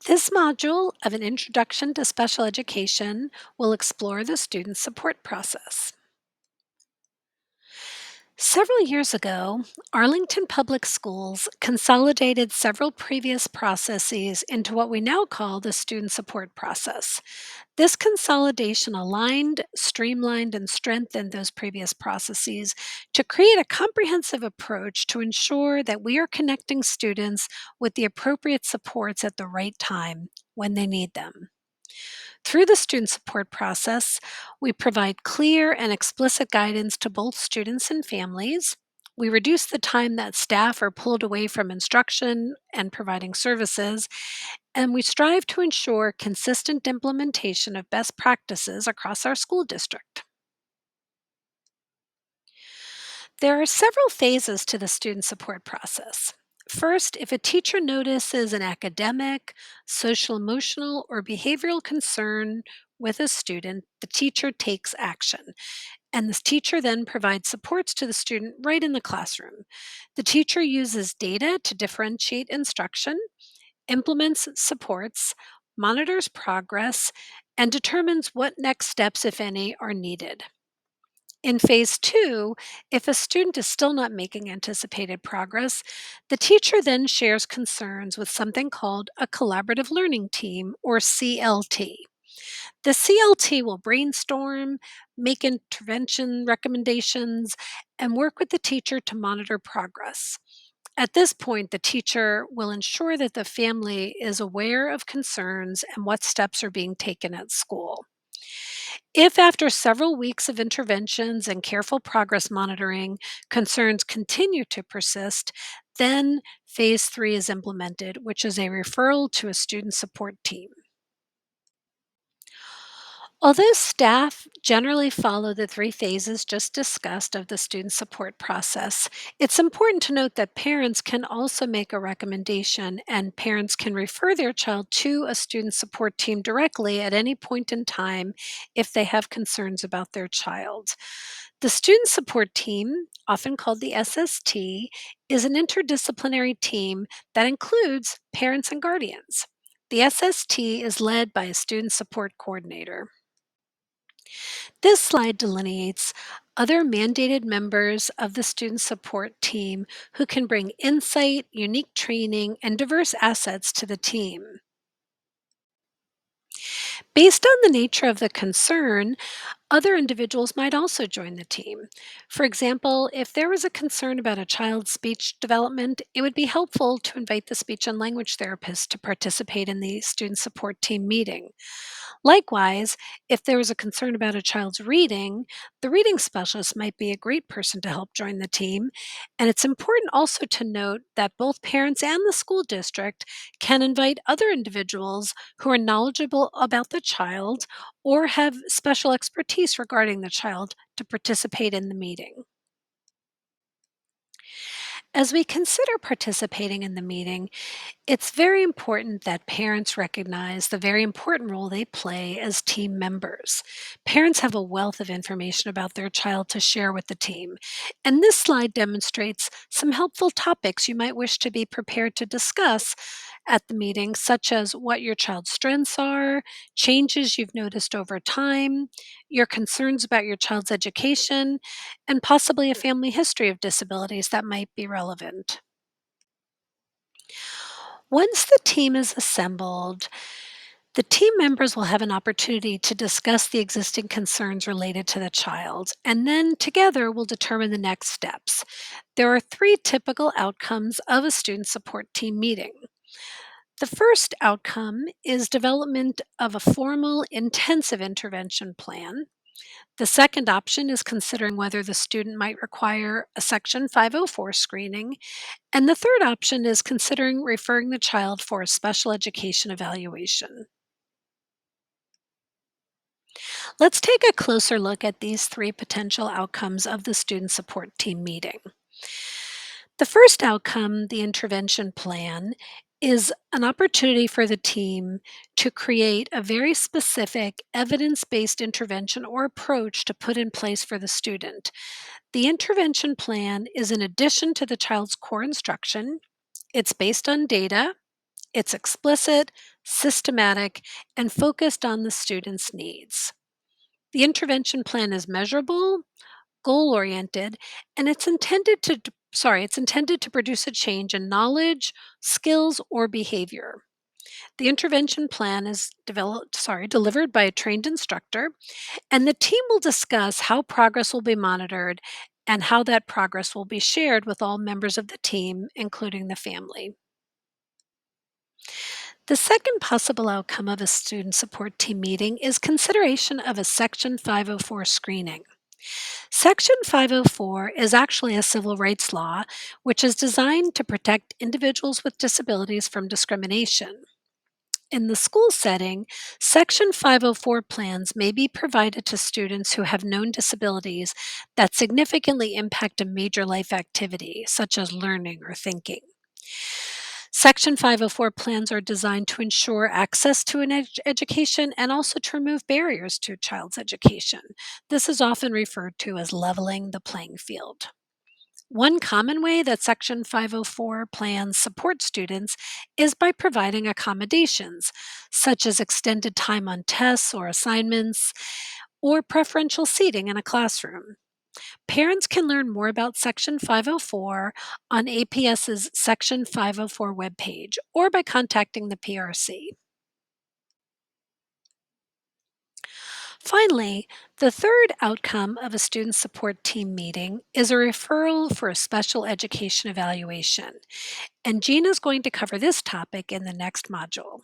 This module of an Introduction to Special Education will explore the student support process. Several years ago, Arlington Public Schools consolidated several previous processes into what we now call the student support process. This consolidation aligned, streamlined, and strengthened those previous processes to create a comprehensive approach to ensure that we are connecting students with the appropriate supports at the right time when they need them. Through the student support process, we provide clear and explicit guidance to both students and families. We reduce the time that staff are pulled away from instruction and providing services, and we strive to ensure consistent implementation of best practices across our school district. There are several phases to the student support process. First, if a teacher notices an academic, social emotional, or behavioral concern with a student, the teacher takes action. And this teacher then provides supports to the student right in the classroom. The teacher uses data to differentiate instruction, implements supports, monitors progress, and determines what next steps, if any, are needed. In phase two, if a student is still not making anticipated progress, the teacher then shares concerns with something called a collaborative learning team, or CLT. The CLT will brainstorm, make intervention recommendations, and work with the teacher to monitor progress. At this point, the teacher will ensure that the family is aware of concerns and what steps are being taken at school. If after several weeks of interventions and careful progress monitoring, concerns continue to persist, then phase three is implemented, which is a referral to a student support team. Although staff generally follow the three phases just discussed of the student support process, it's important to note that parents can also make a recommendation, and parents can refer their child to a student support team directly at any point in time if they have concerns about their child. The student support team, often called the SST, is an interdisciplinary team that includes parents and guardians. The SST is led by a student support coordinator. This slide delineates other mandated members of the student support team who can bring insight, unique training, and diverse assets to the team. Based on the nature of the concern, other individuals might also join the team. For example, if there was a concern about a child's speech development, it would be helpful to invite the speech and language therapist to participate in the student support team meeting. Likewise, if there was a concern about a child's reading, the reading specialist might be a great person to help join the team. And it's important also to note that both parents and the school district can invite other individuals who are knowledgeable about the child or have special expertise regarding the child to participate in the meeting. As we consider participating in the meeting, it's very important that parents recognize the very important role they play as team members. Parents have a wealth of information about their child to share with the team, and this slide demonstrates some helpful topics you might wish to be prepared to discuss at the meeting, such as what your child's strengths are, changes you've noticed over time, your concerns about your child's education, and possibly a family history of disabilities that might be relevant. Once the team is assembled, the team members will have an opportunity to discuss the existing concerns related to the child, and then together we'll determine the next steps. There are three typical outcomes of a student support team meeting. The first outcome is development of a formal intensive intervention plan. The second option is considering whether the student might require a Section 504 screening. And the third option is considering referring the child for a special education evaluation. Let's take a closer look at these three potential outcomes of the student support team meeting. The first outcome, the intervention plan, is an opportunity for the team to create a very specific evidence based intervention or approach to put in place for the student. The intervention plan is in addition to the child's core instruction, it's based on data, it's explicit, systematic, and focused on the student's needs. The intervention plan is measurable, goal-oriented, and it's intended to produce a change in knowledge, skills, or behavior. The intervention plan is delivered by a trained instructor, and the team will discuss how progress will be monitored and how that progress will be shared with all members of the team, including the family. The second possible outcome of a student support team meeting is consideration of a Section 504 screening. Section 504 is actually a civil rights law which is designed to protect individuals with disabilities from discrimination. In the school setting, Section 504 plans may be provided to students who have known disabilities that significantly impact a major life activity, such as learning or thinking. Section 504 plans are designed to ensure access to an education and also to remove barriers to a child's education. This is often referred to as leveling the playing field. One common way that Section 504 plans support students is by providing accommodations, such as extended time on tests or assignments, or preferential seating in a classroom. Parents can learn more about Section 504 on APS's Section 504 webpage or by contacting the PRC. Finally, the third outcome of a student support team meeting is a referral for a special education evaluation. And Gina is going to cover this topic in the next module.